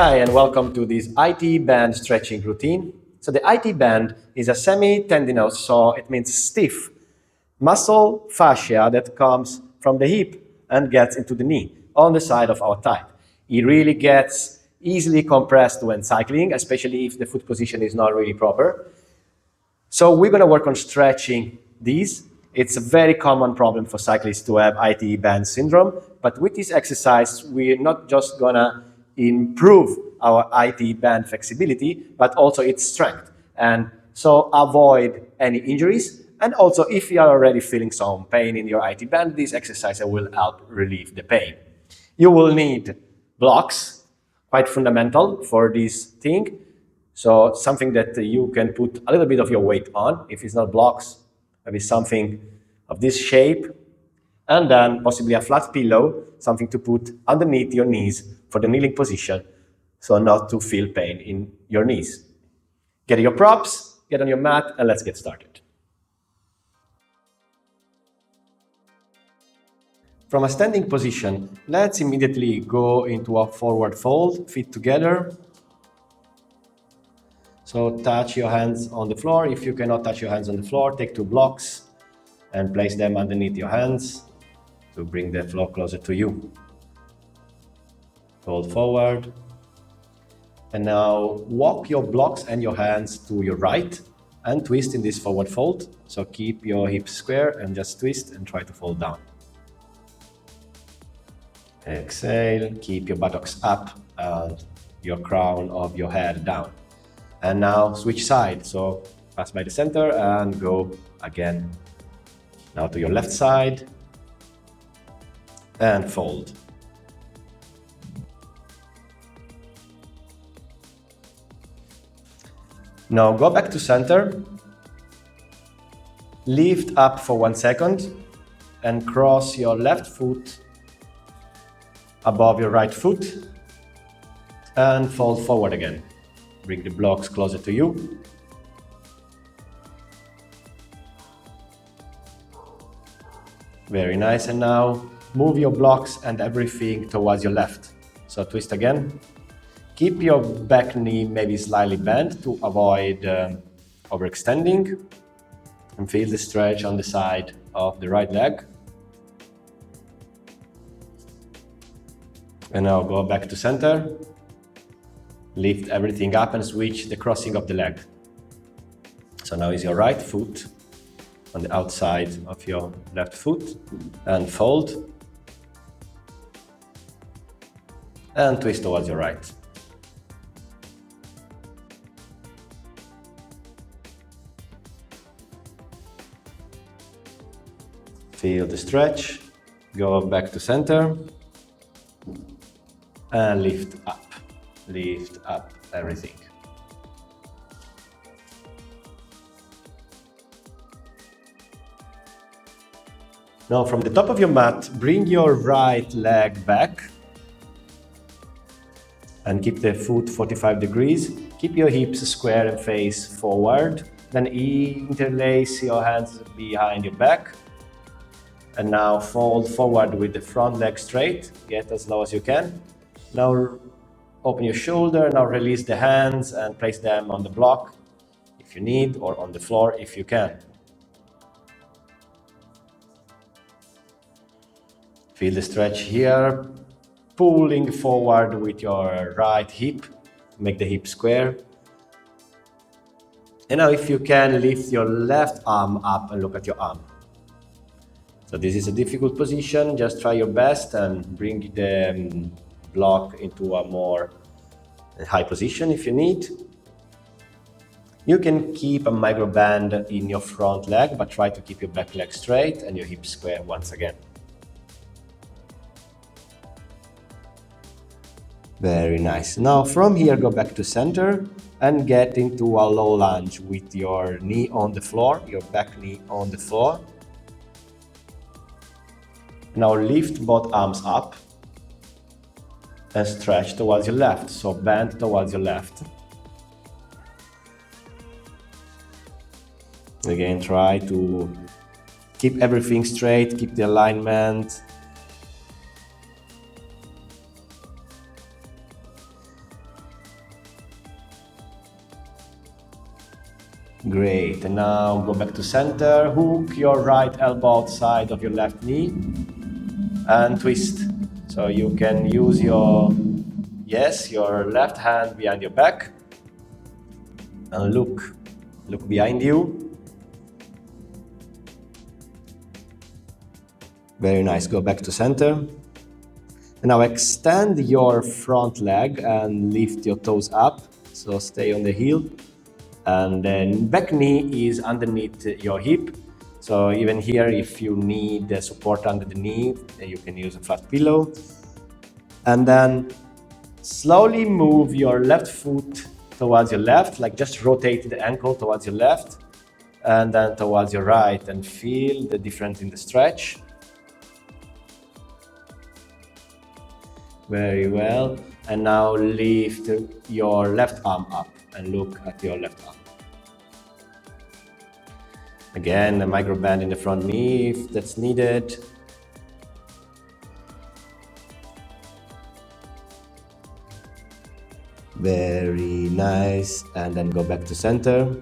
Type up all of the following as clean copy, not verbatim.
Hi, and welcome to this IT band stretching routine. So the IT band is a semi-tendinous, so it means stiff, muscle fascia that comes from the hip and gets into the knee on the side of our thigh. It really gets easily compressed when cycling, especially if the foot position is not really proper. So we're going to work on stretching these. It's a very common problem for cyclists to have IT band syndrome, but with this exercise, we're not just going to improve our IT band flexibility, but also its strength. And so avoid any injuries. And also, if you are already feeling some pain in your IT band, this exercise will help relieve the pain. You will need blocks, quite fundamental for this thing. So something that you can put a little bit of your weight on. If it's not blocks, maybe something of this shape. And then possibly a flat pillow, something to put underneath your knees for the kneeling position, so not to feel pain in your knees. Get your props, get on your mat, and let's get started. From a standing position, let's immediately go into a forward fold, feet together. So touch your hands on the floor. If you cannot touch your hands on the floor, take two blocks and place them underneath your hands to bring the floor closer to you. Fold forward. And now walk your blocks and your hands to your right and twist in this forward fold. So keep your hips square and just twist and try to fold down. Exhale, keep your buttocks up and your crown of your head down. And now switch side. So pass by the center and go again. Now to your left side and fold. Now go back to center, lift up for 1 second and cross your left foot above your right foot and fold forward again. Bring the blocks closer to you. Very nice, and now move your blocks and everything towards your left. So twist again. Keep your back knee maybe slightly bent to avoid overextending, and feel the stretch on the side of the right leg. And now go back to center. Lift everything up and switch the crossing of the leg. So now is your right foot on the outside of your left foot and fold and twist towards your right. Feel the stretch, go back to center and lift up everything. Now from the top of your mat, bring your right leg back and keep the foot 45 degrees. Keep your hips square and face forward. Then interlace your hands behind your back. And now fold forward with the front leg straight. Get as low as you can. Now open your shoulder. Now release the hands and place them on the block if you need, or on the floor if you can. Feel the stretch here, pulling forward with your right hip, make the hip square. And now if you can, lift your left arm up and look at your arm. So this is a difficult position, just try your best and bring the block into a more high position if you need. You can keep a micro band in your front leg, but try to keep your back leg straight and your hips square once again. Very nice. Now from here, go back to center and get into a low lunge with your knee on the floor, your back knee on the floor. Now lift both arms up and stretch towards your left, so bend towards your left. Again, try to keep everything straight, keep the alignment. Great, and now go back to center, hook your right elbow outside of your left knee and twist. So you can use your left hand behind your back and look behind you. Very nice, go back to center. And now extend your front leg and lift your toes up, so stay on the heel. And then back knee is underneath your hip. So even here, if you need the support under the knee, you can use a flat pillow. And then slowly move your left foot towards your left, like just rotate the ankle towards your left and then towards your right, and feel the difference in the stretch. Very well. And now lift your left arm up and look at your left arm. Again, a micro bend in the front knee if that's needed. Very nice. And then go back to center.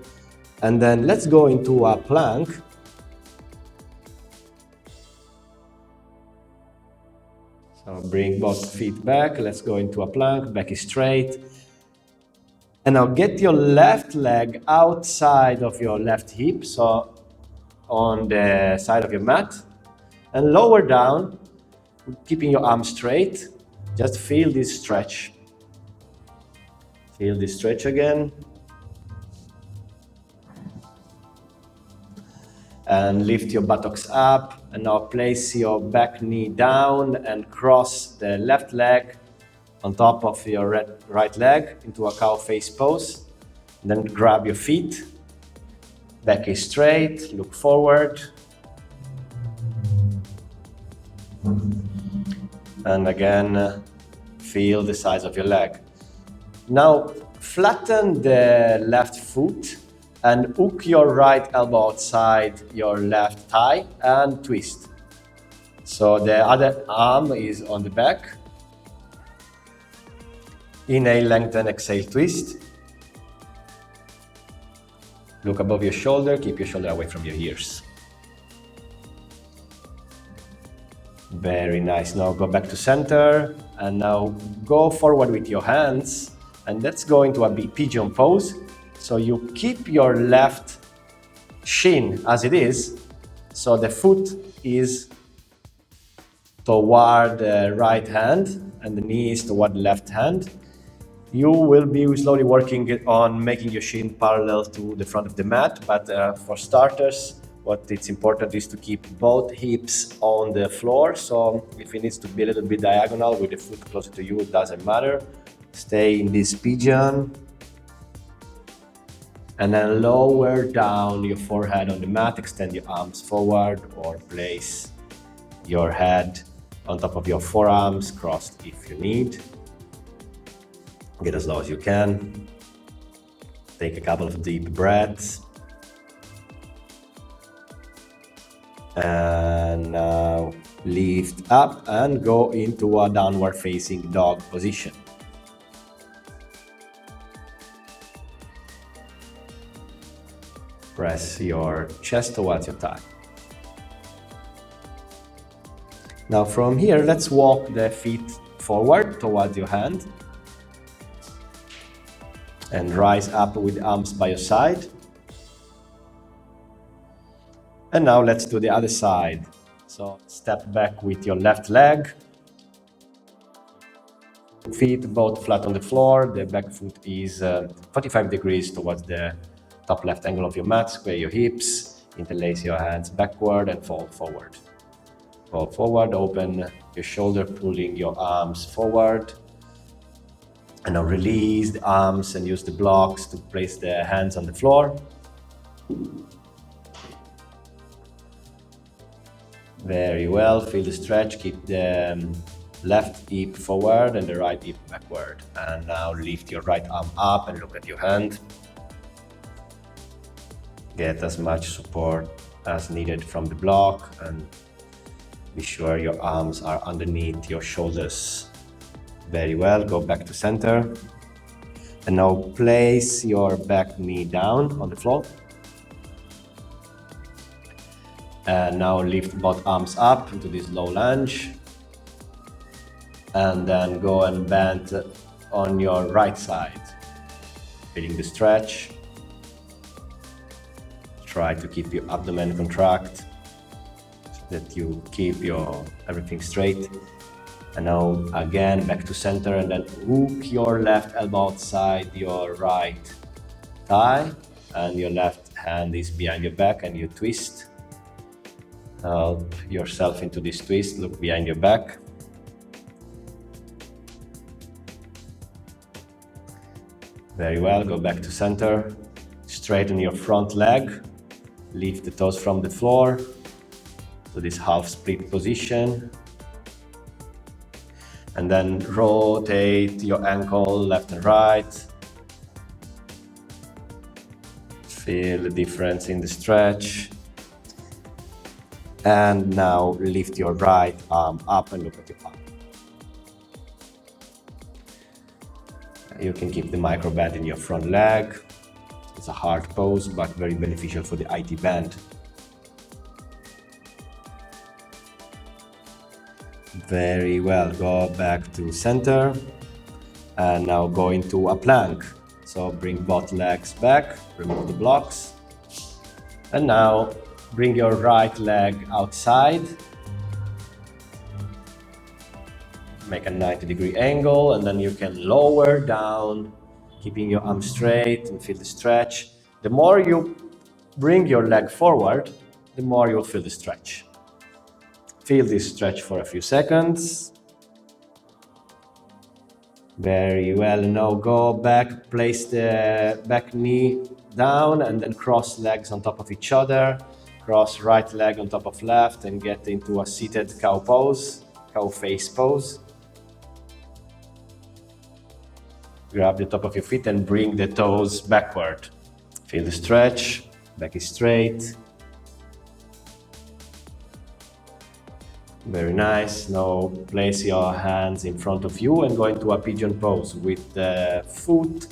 And then let's go into a plank. So bring both feet back. Let's go into a plank. Back is straight. And now get your left leg outside of your left hip, so on the side of your mat, and lower down, keeping your arms straight. Just feel this stretch. Feel this stretch again. And lift your buttocks up, and now place your back knee down and cross the left leg on top of your right leg into a cow face pose. And then grab your feet. Back is straight, look forward. And again, feel the size of your leg. Now, flatten the left foot and hook your right elbow outside your left thigh and twist. So the other arm is on the back. Inhale, lengthen, exhale, twist. Look above your shoulder, keep your shoulder away from your ears. Very nice. Now go back to center and now go forward with your hands, and let's go into a pigeon pose. So you keep your left shin as it is, so the foot is toward the right hand and the knee is toward the left hand. You will be slowly working on making your shin parallel to the front of the mat, but for starters, what it's important is to keep both hips on the floor. So if it needs to be a little bit diagonal with the foot closer to you, it doesn't matter. Stay in this pigeon. And then lower down your forehead on the mat, extend your arms forward or place your head on top of your forearms, crossed if you need. Get as low as you can. Take a couple of deep breaths. And now lift up and go into a downward facing dog position. Press your chest towards your thigh. Now from here, let's walk the feet forward towards your hand. And rise up with the arms by your side. And now let's do the other side. So step back with your left leg. Feet both flat on the floor. The back foot is 45 degrees towards the top left angle of your mat. Square your hips, interlace your hands backward and fold forward. Fold forward, open your shoulder, pulling your arms forward. And now release the arms and use the blocks to place the hands on the floor. Very well, feel the stretch, keep the left hip forward and the right hip backward. And now lift your right arm up and look at your hand. Get as much support as needed from the block and be sure your arms are underneath your shoulders. Very well, go back to center. And now place your back knee down on the floor. And now lift both arms up into this low lunge. And then go and bend on your right side. Feeling the stretch. Try to keep your abdomen contract so that you keep your everything straight. And now again back to center, and then hook your left elbow outside your right thigh, and your left hand is behind your back, and you twist. Help yourself into this twist, look behind your back. Very well, go back to center. Straighten your front leg. Lift the toes from the floor to this half split position. And then rotate your ankle left and right. Feel the difference in the stretch. And now lift your right arm up and look at your arm. You can keep the micro bend in your front leg. It's a hard pose, but very beneficial for the IT band. Very well, go back to center. And now go into a plank. So bring both legs back, remove the blocks. And now bring your right leg outside. Make a 90-degree angle, and then you can lower down, keeping your arm straight and feel the stretch. The more you bring your leg forward, the more you'll feel the stretch. Feel this stretch for a few seconds. Very well, now go back, place the back knee down and then cross legs on top of each other. Cross right leg on top of left and get into a seated cow pose, cow face pose. Grab the top of your feet and bring the toes backward. Feel the stretch, back is straight. Very nice. Now place your hands in front of you and go into a pigeon pose with the foot,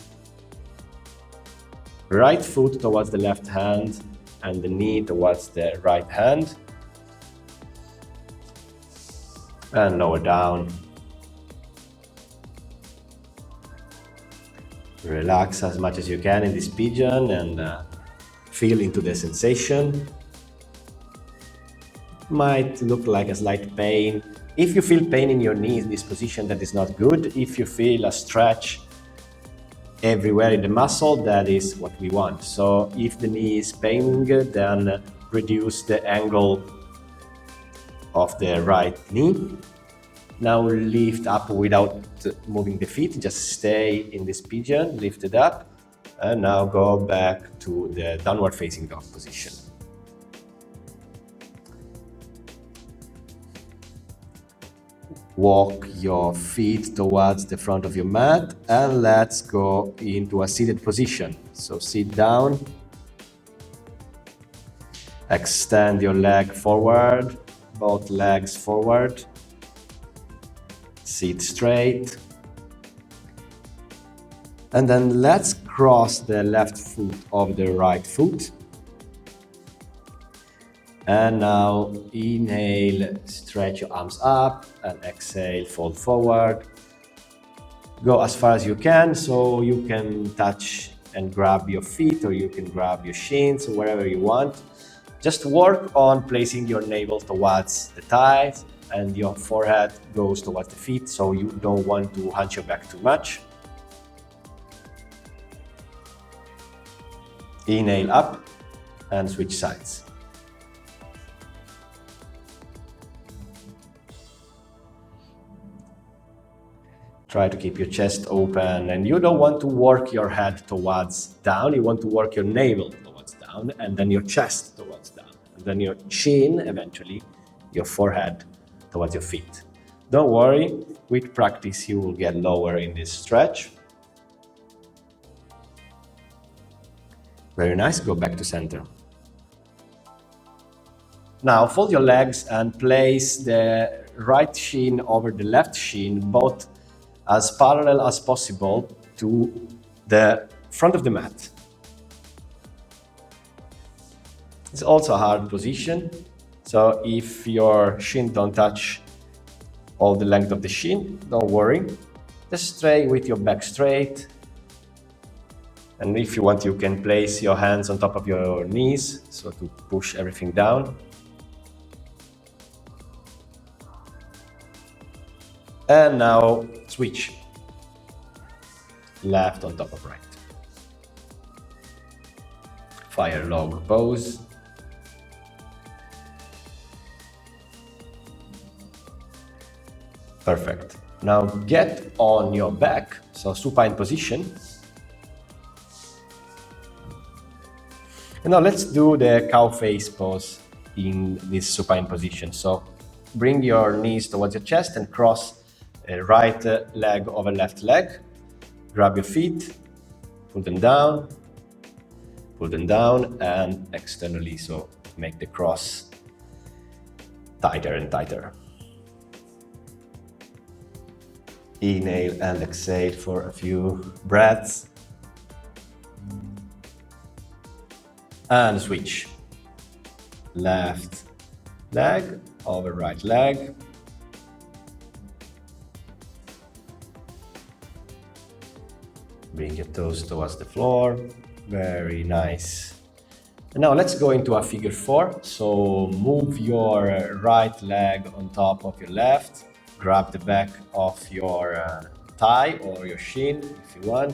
right foot towards the left hand and the knee towards the right hand. And lower down. Relax as much as you can in this pigeon and feel into the sensation. Might look like a slight pain. If you feel pain in your knee in this position, that is not good. If you feel a stretch everywhere in the muscle, that is what we want. So if the knee is paining, then reduce the angle of the right knee. Now lift up without moving the feet, just stay in this pigeon, lift it up, and now go back to the downward facing dog position. Walk your feet towards the front of your mat and let's go into a seated position. So sit down, extend your leg forward, both legs forward, sit straight, and then let's cross the left foot over the right foot. And now inhale, stretch your arms up, and exhale, fold forward. Go as far as you can, so you can touch and grab your feet, or you can grab your shins, wherever you want. Just work on placing your navel towards the thighs and your forehead goes towards the feet, so you don't want to hunch your back too much. Inhale up and switch sides. Try to keep your chest open, and you don't want to work your head towards down, you want to work your navel towards down, and then your chest towards down, and then your chin, eventually, your forehead towards your feet. Don't worry, with practice you will get lower in this stretch. Very nice, go back to center. Now fold your legs and place the right shin over the left shin, both as parallel as possible to the front of the mat. It's also a hard position. So if your shin don't touch all the length of the shin, don't worry. Just stay with your back straight. And if you want, you can place your hands on top of your knees, so to push everything down. And now switch. Left on top of right. Fire log pose. Perfect. Now get on your back, so supine position. And now let's do the cow face pose in this supine position. So bring your knees towards your chest and cross right leg over left leg. Grab your feet, pull them down, and externally, so make the cross tighter and tighter. Inhale and exhale for a few breaths. And switch. Left leg over right leg. Bring your toes towards the floor. Very nice. And now let's go into a figure 4. So move your right leg on top of your left. Grab the back of your thigh or your shin if you want.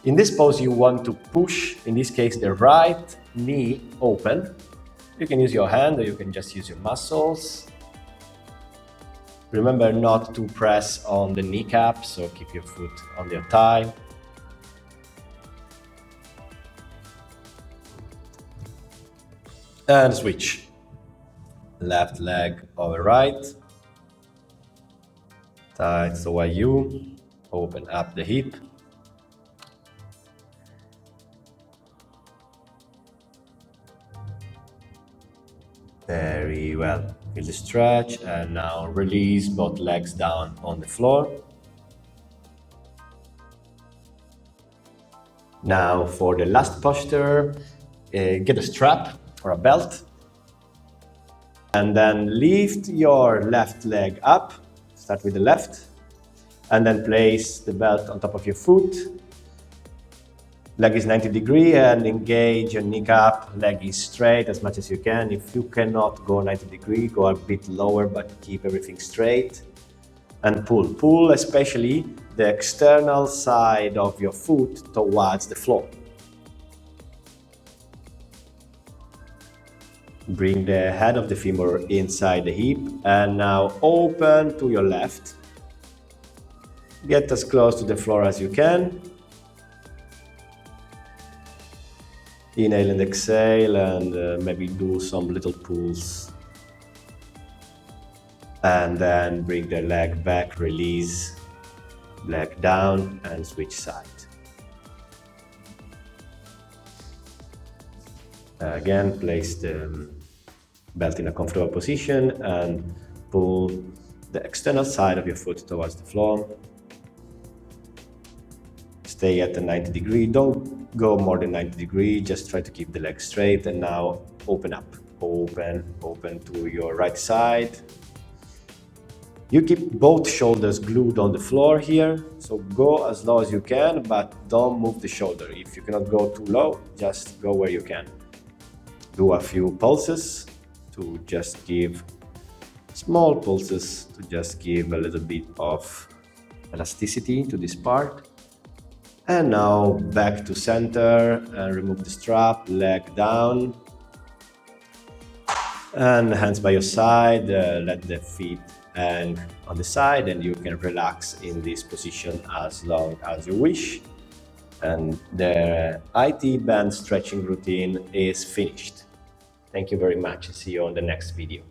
In this pose, you want to push, in this case, the right knee open. You can use your hand or you can just use your muscles. Remember not to press on the kneecap, so keep your foot on your thigh. And switch. Left leg over right. Tight so while you open up the hip. Very well. Feel the stretch and now release both legs down on the floor. Now for the last posture, get a strap or a belt and then lift your left leg up. Start with the left and then place the belt on top of your foot. Leg is 90 degrees and engage your kneecap. Leg is straight as much as you can. If you cannot go 90 degrees, go a bit lower, but keep everything straight. And pull. Pull especially the external side of your foot towards the floor. Bring the head of the femur inside the hip and now open to your left. Get as close to the floor as you can. Inhale and exhale and maybe do some little pulls. And then bring the leg back, release, leg down and switch side. Again, place the belt in a comfortable position and pull the external side of your foot towards the floor. Stay at the 90 degree, don't go more than 90 degrees, just try to keep the leg straight and now open up, open to your right side. You keep both shoulders glued on the floor here, so go as low as you can, but don't move the shoulder. If you cannot go too low, just go where you can. Do a few pulses to just give, small pulses to just give a little bit of elasticity to this part. And now back to center and remove the strap, leg down. And hands by your side, let the feet hang on the side and you can relax in this position as long as you wish. And the IT band stretching routine is finished. Thank you very much and see you on the next video.